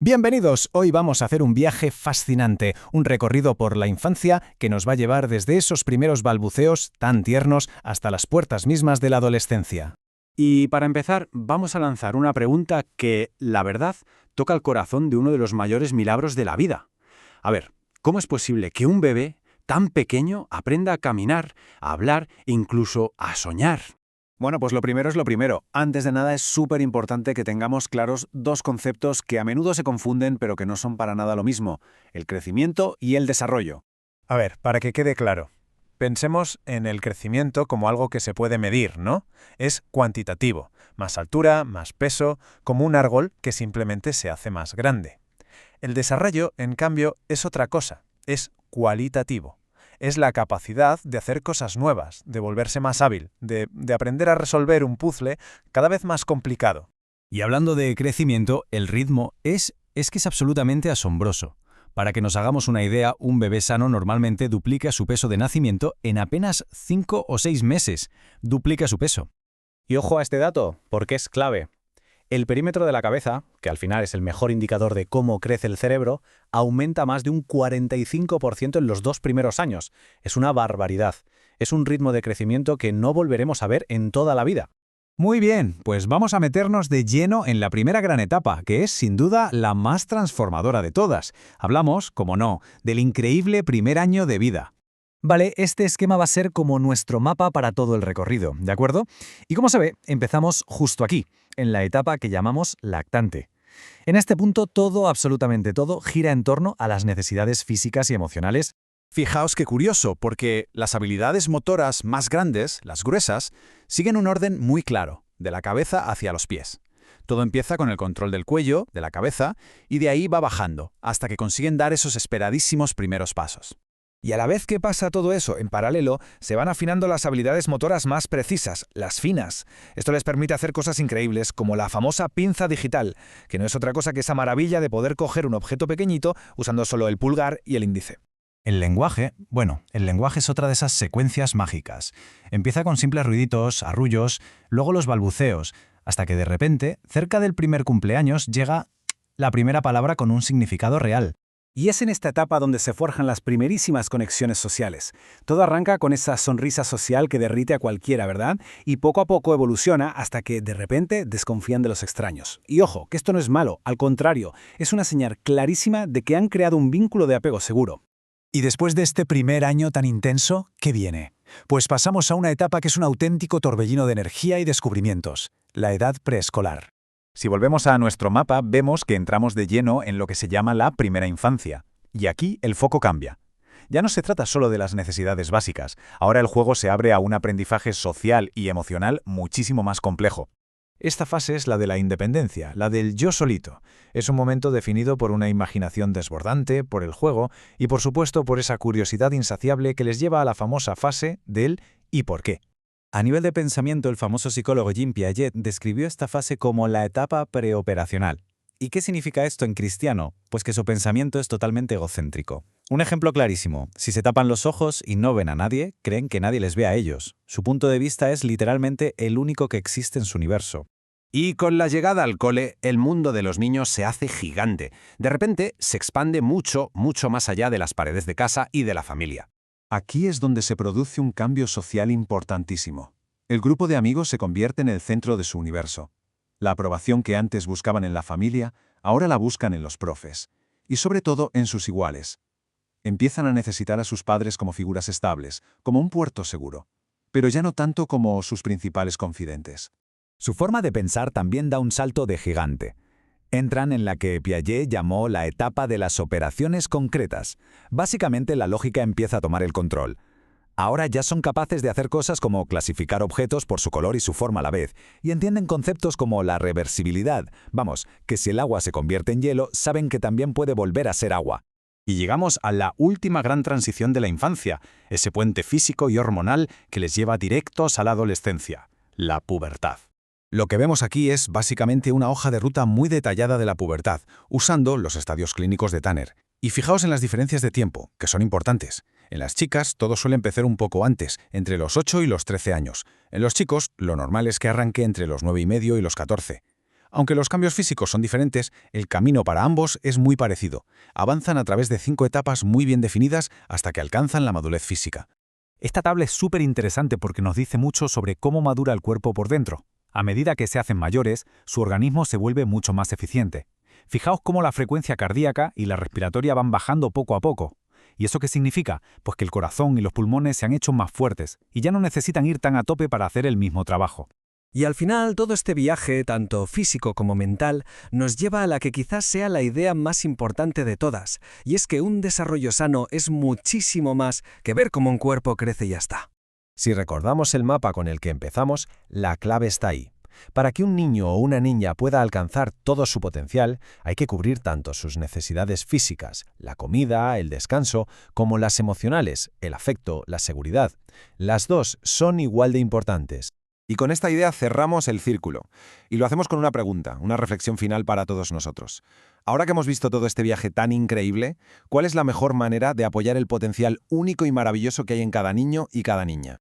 Bienvenidos, hoy vamos a hacer un viaje fascinante, un recorrido por la infancia que nos va a llevar desde esos primeros balbuceos tan tiernos hasta las puertas mismas de la adolescencia. Y para empezar, vamos a lanzar una pregunta que, la verdad, toca el corazón de uno de los mayores milagros de la vida. A ver, ¿cómo es posible que un bebé tan pequeño aprenda a caminar, a hablar e incluso a soñar? Bueno, pues lo primero es lo primero. Antes de nada es súper importante que tengamos claros dos conceptos que a menudo se confunden pero que no son para nada lo mismo: el crecimiento y el desarrollo. A ver, para que quede claro, pensemos en el crecimiento como algo que se puede medir, ¿no? Es cuantitativo, más altura, más peso, como un árbol que simplemente se hace más grande. El desarrollo, en cambio, es otra cosa, es cualitativo. Es la capacidad de hacer cosas nuevas, de volverse más hábil, de aprender a resolver un puzzle cada vez más complicado. Y hablando de crecimiento, el ritmo es que es absolutamente asombroso. Para que nos hagamos una idea, un bebé sano normalmente duplica su peso de nacimiento en apenas 5 o 6 meses. Duplica su peso. Y ojo a este dato, porque es clave. El perímetro de la cabeza, que al final es el mejor indicador de cómo crece el cerebro, aumenta más de un 45% en los 2 primeros años. Es una barbaridad. Es un ritmo de crecimiento que no volveremos a ver en toda la vida. Muy bien, pues vamos a meternos de lleno en la primera gran etapa, que es sin duda la más transformadora de todas. Hablamos, como no, del increíble primer año de vida. Vale, este esquema va a ser como nuestro mapa para todo el recorrido, ¿de acuerdo? Y como se ve, empezamos justo aquí, en la etapa que llamamos lactante. En este punto todo, absolutamente todo, gira en torno a las necesidades físicas y emocionales. Fijaos qué curioso, porque las habilidades motoras más grandes, las gruesas, siguen un orden muy claro, de la cabeza hacia los pies. Todo empieza con el control del cuello, de la cabeza, y de ahí va bajando, hasta que consiguen dar esos esperadísimos primeros pasos. Y a la vez que pasa todo eso, en paralelo, se van afinando las habilidades motoras más precisas, las finas. Esto les permite hacer cosas increíbles, como la famosa pinza digital, que no es otra cosa que esa maravilla de poder coger un objeto pequeñito usando solo el pulgar y el índice. El lenguaje es otra de esas secuencias mágicas. Empieza con simples ruiditos, arrullos, luego los balbuceos, hasta que de repente, cerca del primer cumpleaños, llega la primera palabra con un significado real. Y es en esta etapa donde se forjan las primerísimas conexiones sociales. Todo arranca con esa sonrisa social que derrite a cualquiera, ¿verdad? Y poco a poco evoluciona hasta que, de repente, desconfían de los extraños. Y ojo, que esto no es malo, al contrario, es una señal clarísima de que han creado un vínculo de apego seguro. Y después de este primer año tan intenso, ¿qué viene? Pues pasamos a una etapa que es un auténtico torbellino de energía y descubrimientos, la edad preescolar. Si volvemos a nuestro mapa, vemos que entramos de lleno en lo que se llama la primera infancia. Y aquí el foco cambia. Ya no se trata solo de las necesidades básicas, ahora el juego se abre a un aprendizaje social y emocional muchísimo más complejo. Esta fase es la de la independencia, la del yo solito. Es un momento definido por una imaginación desbordante, por el juego y por supuesto por esa curiosidad insaciable que les lleva a la famosa fase del ¿y por qué? A nivel de pensamiento, el famoso psicólogo Jean Piaget describió esta fase como la etapa preoperacional. ¿Y qué significa esto en cristiano? Pues que su pensamiento es totalmente egocéntrico. Un ejemplo clarísimo: si se tapan los ojos y no ven a nadie, creen que nadie les ve a ellos. Su punto de vista es literalmente el único que existe en su universo. Y con la llegada al cole, el mundo de los niños se hace gigante. De repente, se expande mucho, mucho más allá de las paredes de casa y de la familia. Aquí es donde se produce un cambio social importantísimo. El grupo de amigos se convierte en el centro de su universo. La aprobación que antes buscaban en la familia, ahora la buscan en los profes. Y sobre todo en sus iguales. Empiezan a necesitar a sus padres como figuras estables, como un puerto seguro. Pero ya no tanto como sus principales confidentes. Su forma de pensar también da un salto de gigante. Entran en la que Piaget llamó la etapa de las operaciones concretas. Básicamente la lógica empieza a tomar el control. Ahora ya son capaces de hacer cosas como clasificar objetos por su color y su forma a la vez, y entienden conceptos como la reversibilidad. Vamos, que si el agua se convierte en hielo, saben que también puede volver a ser agua. Y llegamos a la última gran transición de la infancia, ese puente físico y hormonal que les lleva directos a la adolescencia, la pubertad. Lo que vemos aquí es básicamente una hoja de ruta muy detallada de la pubertad, usando los estadios clínicos de Tanner. Y fijaos en las diferencias de tiempo, que son importantes. En las chicas, todo suele empezar un poco antes, entre los 8 y los 13 años. En los chicos, lo normal es que arranque entre los 9 y medio y los 14. Aunque los cambios físicos son diferentes, el camino para ambos es muy parecido. Avanzan a través de 5 etapas muy bien definidas hasta que alcanzan la madurez física. Esta tabla es súper interesante porque nos dice mucho sobre cómo madura el cuerpo por dentro. A medida que se hacen mayores, su organismo se vuelve mucho más eficiente. Fijaos cómo la frecuencia cardíaca y la respiratoria van bajando poco a poco. ¿Y eso qué significa? Pues que el corazón y los pulmones se han hecho más fuertes y ya no necesitan ir tan a tope para hacer el mismo trabajo. Y al final, todo este viaje, tanto físico como mental, nos lleva a la que quizás sea la idea más importante de todas, y es que un desarrollo sano es muchísimo más que ver cómo un cuerpo crece y ya está. Si recordamos el mapa con el que empezamos, la clave está ahí. Para que un niño o una niña pueda alcanzar todo su potencial, hay que cubrir tanto sus necesidades físicas, la comida, el descanso, como las emocionales, el afecto, la seguridad. Las dos son igual de importantes. Y con esta idea cerramos el círculo. Y lo hacemos con una pregunta, una reflexión final para todos nosotros. Ahora que hemos visto todo este viaje tan increíble, ¿cuál es la mejor manera de apoyar el potencial único y maravilloso que hay en cada niño y cada niña?